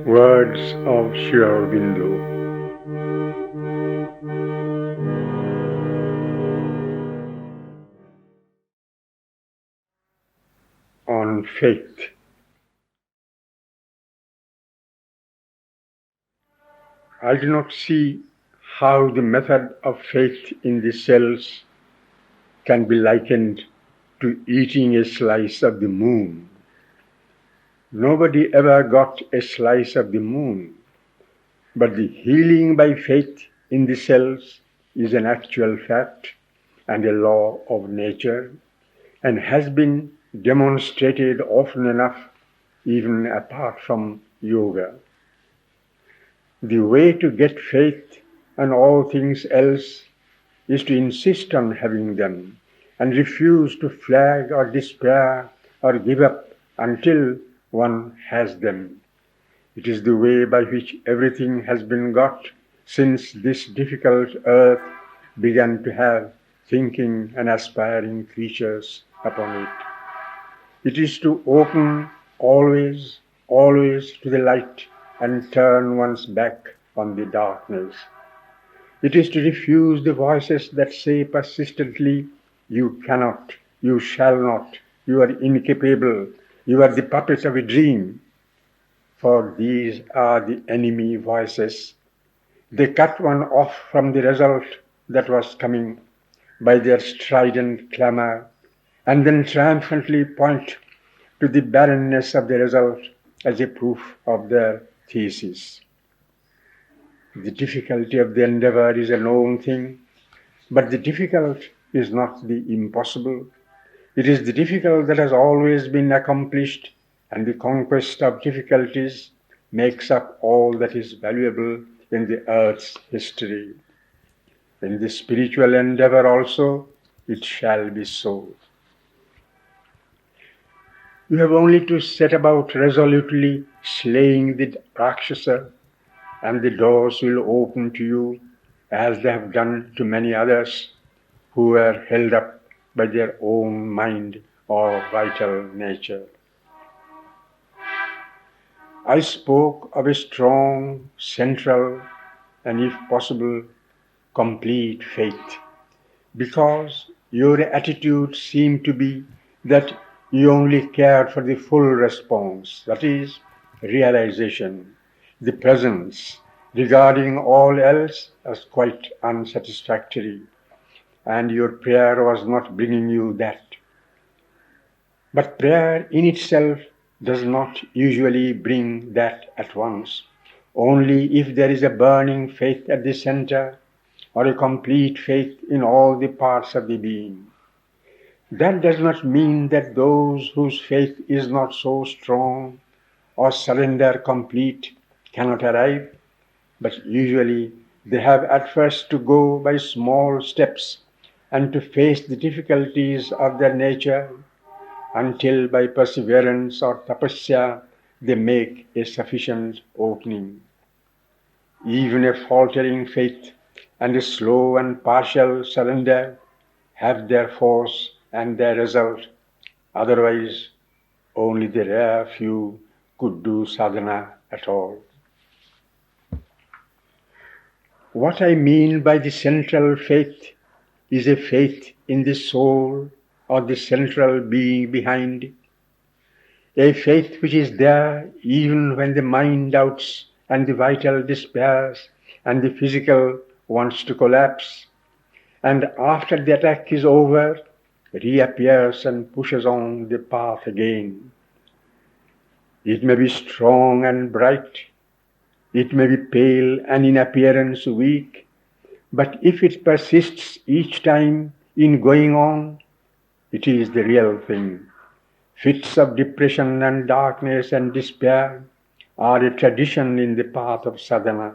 Words of Aurobindo. On faith. I do not see how the method of faith in the cells can be likened to eating a slice of the moon. Nobody ever got a slice of the moon, but the healing by faith in the cells is an actual fact and a law of nature, and has been demonstrated often enough even apart from yoga. The way to get faith and all things else is to insist on having them and refuse to flag or despair or give up until one has them. It is the way by which everything has been got since this difficult earth began to have thinking and aspiring creatures upon it. It is to open always to the light and turn one's back on the darkness. It is to refuse the voices that say persistently, you cannot, you shall not, you are incapable, you are the puppet of a dream. For these are the enemy voices. They cut one off from the result that was coming by their strident clamour, and then triumphantly point to the barrenness of the result as a proof of their thesis. The difficulty of the endeavour is a known thing, but the difficult is not the impossible. It is the difficult that has always been accomplished, and the conquest of difficulties makes up all that is valuable in the earth's history. In the spiritual endeavour also, it shall be so. You have only to set about resolutely slaying the Rakshasa, and the doors will open to you as they have done to many others who were held up by their own mind or vital nature. I spoke of a strong, central, and if possible, complete faith, because your attitude seemed to be that you only cared for the full response, that is, realization, the presence, regarding all else as quite unsatisfactory, and your prayer was not bringing you that. But prayer in itself does not usually bring that at once, only if there is a burning faith at the center or a complete faith in all the parts of the being. That does not mean that those whose faith is not so strong or surrender complete cannot arrive, but usually they have at first to go by small steps and to face the difficulties of their nature until by perseverance or tapasya they make a sufficient opening. Even a faltering faith and a slow and partial surrender have their force and their result. Otherwise, only the rare few could do sadhana at all. What I mean by the central faith is a faith in the soul or the central being behind, a faith which is there even when the mind doubts and the vital despairs and the physical wants to collapse, and after the attack is over, reappears and pushes on the path again. It may be strong and bright, it may be pale and in appearance weak, but if it persists each time in going on, it is the real thing. Fits of depression and darkness and despair are a tradition in the path of sadhana.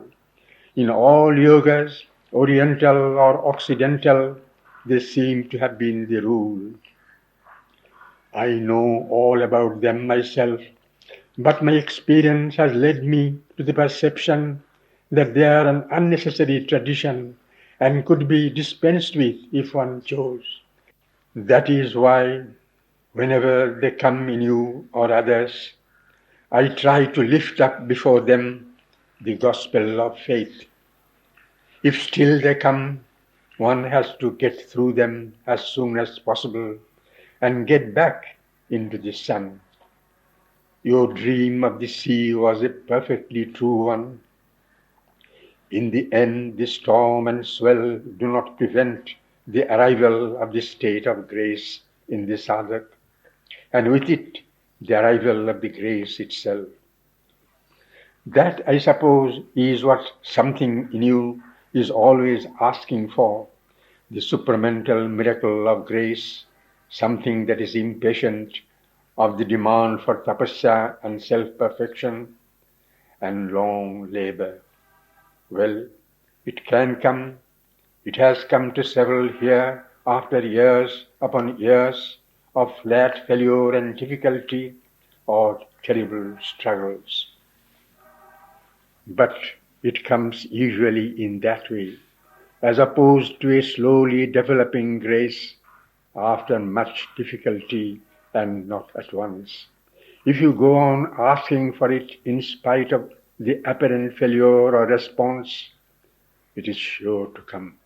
In all yogas, oriental or occidental, they seem to have been the rule. I know all about them myself, but my experience has led me to the perception that they are an unnecessary tradition and could be dispensed with if one chose. That is why, whenever they come in you or others, I try to lift up before them the gospel of faith. If still they come, one has to get through them as soon as possible and get back into the sun. Your dream of the sea was a perfectly true one. In the end, the storm and swell do not prevent the arrival of the state of grace in the sadhak, and with it, the arrival of the grace itself. That, I suppose, is what something in you is always asking for, the supramental miracle of grace, something that is impatient of the demand for tapasya and self-perfection and long labor. Well, it can come. It has come to several here after years upon years of flat failure and difficulty or terrible struggles. But it comes usually in that way, as opposed to a slowly developing grace after much difficulty and not at once. If you go on asking for it in spite of the apparent failure or response, it is sure to come.